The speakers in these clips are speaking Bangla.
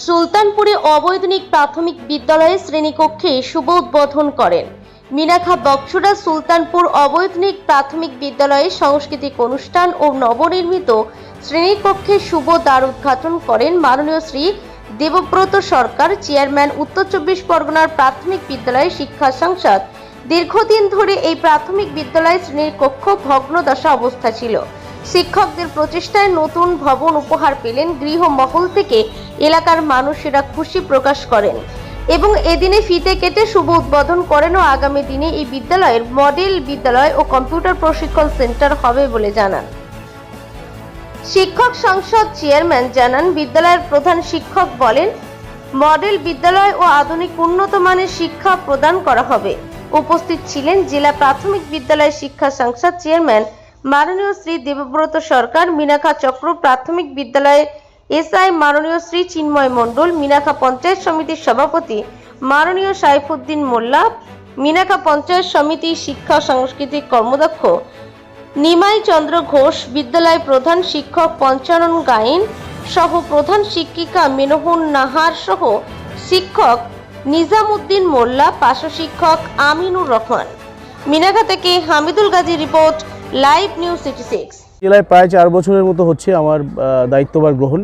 সুলতানপুরে অবৈতনিক প্রাথমিক বিদ্যালয়ে শ্রেণীকক্ষে শুভ উদ্বোধন করেন। মিনাখা বক্সুরা সুলতানপুর অবৈতনিক প্রাথমিক বিদ্যালয়ে সাংস্কৃতিক অনুষ্ঠান ও নবনির্মিত শ্রেণীকক্ষে শুভ দ্বার উদ্ঘাটন করেন মাননীয় শ্রী দেবব্রত সরকার, চেয়ারম্যান, উত্তর চব্বিশ পরগনার প্রাথমিক বিদ্যালয় শিক্ষা সংসদ। দীর্ঘদিন ধরে এই প্রাথমিক বিদ্যালয় শ্রেণীর কক্ষ ভগ্নদশা অবস্থা ছিল। শিক্ষকদের প্রচেষ্টায় নতুন ভবন উপহার পেলেন। গৃহমহল থেকে এলাকার মানুষেরা খুশি প্রকাশ করেন এবং এদিনে ফিতে কেটে শুভ উদ্বোধন করেন ও আগামী দিনে এই বিদ্যালয়ের মডেল বিদ্যালয় ও কম্পিউটার প্রশিক্ষণ সেন্টার হবে বলে জানান। শিক্ষক সংসদ চেয়ারম্যান জানান, বিদ্যালয়ের প্রধান শিক্ষক বলেন, মডেল বিদ্যালয় ও আধুনিক উন্নত মানের শিক্ষা প্রদান করা হবে। উপস্থিত ছিলেন জেলা প্রাথমিক বিদ্যালয় শিক্ষা সংসদ চেয়ারম্যান মাননীয় শ্রী দেবব্রত সরকার, মিনাখা চক্র প্রাথমিক বিদ্যালয়ে এসআই মাননীয় শ্রী চিন্ময় মণ্ডল, মিনাখা পঞ্চায়েত সমিতির সভাপতি মাননীয় সাইফুদ্দিন মোল্লা, মিনাখা পঞ্চায়েত সমিতি শিক্ষা সাংস্কৃতিক কর্মদক্ষ নিমাই চন্দ্র ঘোষ, বিদ্যালয় প্রধান শিক্ষক পঞ্চানন গাইন সহ প্রধান শিক্ষিকা মেনহুন নাহার সহ শিক্ষক নিজামুদ্দিন মোল্লা, পার্শ্ব শিক্ষক আমিনুর রহমান। মিনাখা থেকে Hamidul Gazi report, live news city 6। জেলায় প্রায় 4 বছরের মতো হচ্ছে আমার দায়িত্বভার গ্রহণ।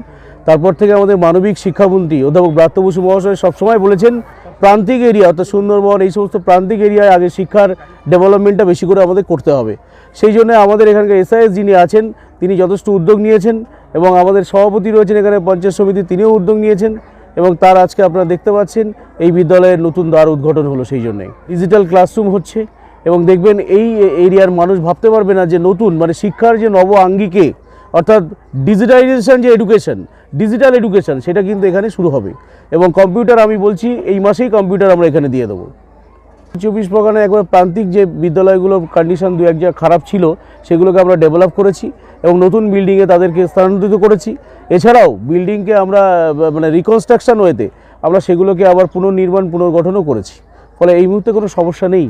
তারপর থেকে আমাদের মানবিক শিক্ষামন্ত্রী অধ্যাপক ব্রাত্য বসু মহাশয় সবসময় বলেছেন, প্রান্তিক এরিয়া অর্থাৎ সুন্দরবন এই সমস্ত প্রান্তিক এরিয়ায় আগে শিক্ষার ডেভেলপমেন্টটা বেশি করে আমাদের করতে হবে। সেই জন্য আমাদের এখানকার এসআইএস যিনি আছেন তিনি যথেষ্ট উদ্যোগ নিয়েছেন এবং আমাদের সভাপতি রয়েছেন এখানে পঞ্চায়েত সমিতি, তিনিও উদ্যোগ নিয়েছেন এবং তার আজকে আপনারা দেখতে পাচ্ছেন এই বিদ্যালয়ের নতুন দ্বার উদ্ঘাটন হলো। সেই জন্যই ডিজিটাল ক্লাসরুম হচ্ছে এবং দেখবেন এই এরিয়ার মানুষ ভাবতে পারবে না যে নতুন মানে শিক্ষার যে নব আঙ্গিকে অর্থাৎ ডিজিটালাইজেশন যে এডুকেশন, ডিজিটাল এডুকেশন সেটা কিন্তু এখানে শুরু হবে এবং কম্পিউটার আমি বলছি এই মাসেই কম্পিউটার আমরা এখানে দিয়ে দেবো। 24 পরগনায় একবার প্রান্তিক যে বিদ্যালয়গুলোর কন্ডিশন দু এক জায়গা খারাপ ছিল সেগুলোকে আমরা ডেভেলপ করেছি এবং নতুন বিল্ডিংয়ে তাদেরকে স্থানান্তরিত করেছি। এছাড়াও বিল্ডিংকে আমরা মানে রিকনস্ট্রাকশন ওয়েতে আমরা সেগুলোকে আবার পুনর্নির্মাণ পুনর্গঠনও করেছি। ফলে এই মুহূর্তে কোনো সমস্যা নেই।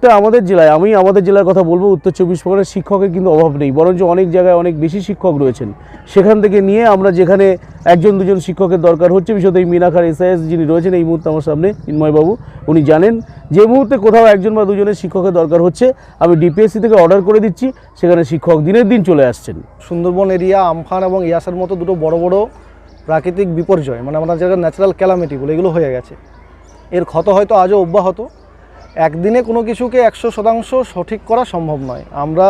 তো আমাদের জেলায় আমি আমাদের জেলার কথা বলবো, উত্তর চব্বিশ পরগনার শিক্ষকের কিন্তু অভাব নেই, বরঞ্চ অনেক জায়গায় অনেক বেশি শিক্ষক রয়েছেন। সেখান থেকে নিয়ে আমরা যেখানে 1-2জন শিক্ষকের দরকার হচ্ছে, বিশেষত এই মিনাখার এসআইএস যিনি রয়েছেন এই মুহূর্তে আমার সামনে চিন্ময়বাবু, উনি জানেন যে মুহূর্তে কোথাও 1জন বা 2জনের শিক্ষকের দরকার হচ্ছে আমি ডিপিএসসি থেকে অর্ডার করে দিচ্ছি, সেখানে শিক্ষক দিনের দিন চলে আসছেন। সুন্দরবন এরিয়া, আমফান এবং ইয়াসের মতো দুটো বড় বড় প্রাকৃতিক বিপর্যয় মানে আমাদের জায়গায় ন্যাচারাল ক্যালামিটিগুলো এগুলো হয়ে গেছে। এর ক্ষত হয়তো আজও অব্যাহত। একদিনে কোনো কিছুকে 100% সঠিক করা সম্ভব নয়। আমরা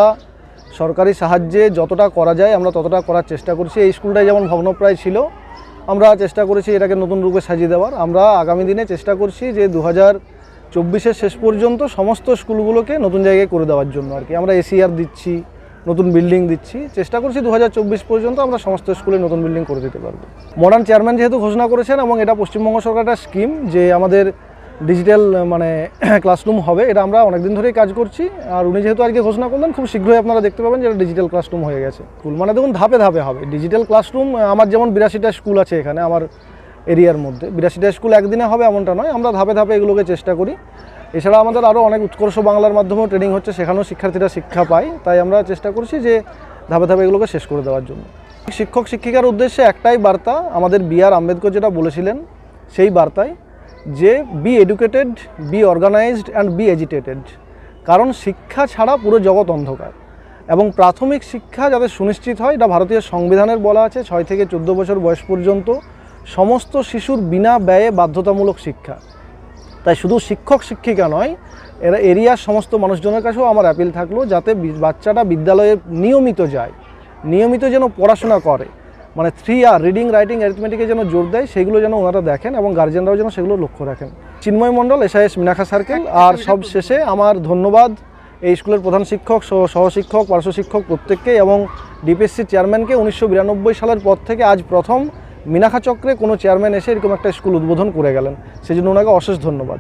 সরকারি সাহায্যে যতটা করা যায় আমরা ততটা করার চেষ্টা করছি। এই স্কুলটাই যেমন ভগ্নপ্রায় ছিল, আমরা চেষ্টা করেছি এটাকে নতুন রূপে সাজিয়ে দেওয়ার। আমরা আগামী দিনে চেষ্টা করছি যে 2024-এর শেষ পর্যন্ত সমস্ত স্কুলগুলোকে নতুন জায়গায় করে দেওয়ার জন্য আর কি। আমরা এসিআর দিচ্ছি, নতুন বিল্ডিং দিচ্ছি, চেষ্টা করছি 2024 পর্যন্ত আমরা সমস্ত স্কুলে নতুন বিল্ডিং করে দিতে পারবো। মডার্ন চেয়ারম্যান যেহেতু ঘোষণা করেছেন এবং এটা পশ্চিমবঙ্গ সরকারের স্কিম যে আমাদের ডিজিটাল মানে ক্লাসরুম হবে, এটা আমরা অনেকদিন ধরেই কাজ করছি। আর উনি যেহেতু আজকে ঘোষণা করলেন, খুব শীঘ্রই আপনারা দেখতে পাবেন যে এটা ডিজিটাল ক্লাসরুম হয়ে গেছে। স্কুল মানে দেখুন ধাপে ধাপে হবে ডিজিটাল ক্লাসরুম। আমার যেমন 82টা স্কুল আছে এখানে আমার এরিয়ার মধ্যে, 82টা স্কুল একদিনে হবে এমনটা নয়, আমরা ধাপে ধাপে এগুলোকে চেষ্টা করি। এছাড়া আমাদের আরও অনেক উৎকর্ষ বাংলার মাধ্যমেও ট্রেনিং হচ্ছে, সেখানেও শিক্ষার্থীরা শিক্ষা পায়। তাই আমরা চেষ্টা করছি যে ধাপে ধাপে এগুলোকে শেষ করে দেওয়ার জন্য। শিক্ষক শিক্ষিকার উদ্দেশ্যে একটাই বার্তা, আমাদের B.R. আম্বেদকর যেটা বলেছিলেন সেই বার্তায় যে be educated, be organised and be agitated. কারণ শিক্ষা ছাড়া পুরো জগৎ অন্ধকার এবং প্রাথমিক শিক্ষা যাতে সুনিশ্চিত হয়, এটা ভারতীয় সংবিধানের বলা আছে 6 থেকে 14 বছর বয়স পর্যন্ত সমস্ত শিশুর বিনা ব্যয়ে বাধ্যতামূলক শিক্ষা। তাই শুধু শিক্ষক শিক্ষিকা নয়, এরা এরিয়ার সমস্ত মানুষজনের কাছেও আমার অ্যাপিল থাকলো যাতে বাচ্চাটা বিদ্যালয়ে নিয়মিত যায়, নিয়মিত যেন পড়াশোনা করে, মানে 3R রিডিং, রাইটিং, অ্যারিথমেটিকে যেন জোর দেয়, সেগুলো যেন ওনারা দেখেন এবং গার্জেনরাও যেন সেগুলো লক্ষ্য রাখেন। চিন্ময় মণ্ডল, এসআইএস মিনাখা সার্কেল। আর সব শেষে আমার ধন্যবাদ এই স্কুলের প্রধান শিক্ষক, সহশিক্ষক, পার্শ্ব শিক্ষক প্রত্যেককে এবং ডিপিএসসি চেয়ারম্যানকে। 1992 সালের পর থেকে আজ প্রথম মিনাখা চক্রে কোনো চেয়ারম্যান এসে এরকম একটা স্কুল উদ্বোধন করে গেলেন, সেজন্য ওনাকে অশেষ ধন্যবাদ।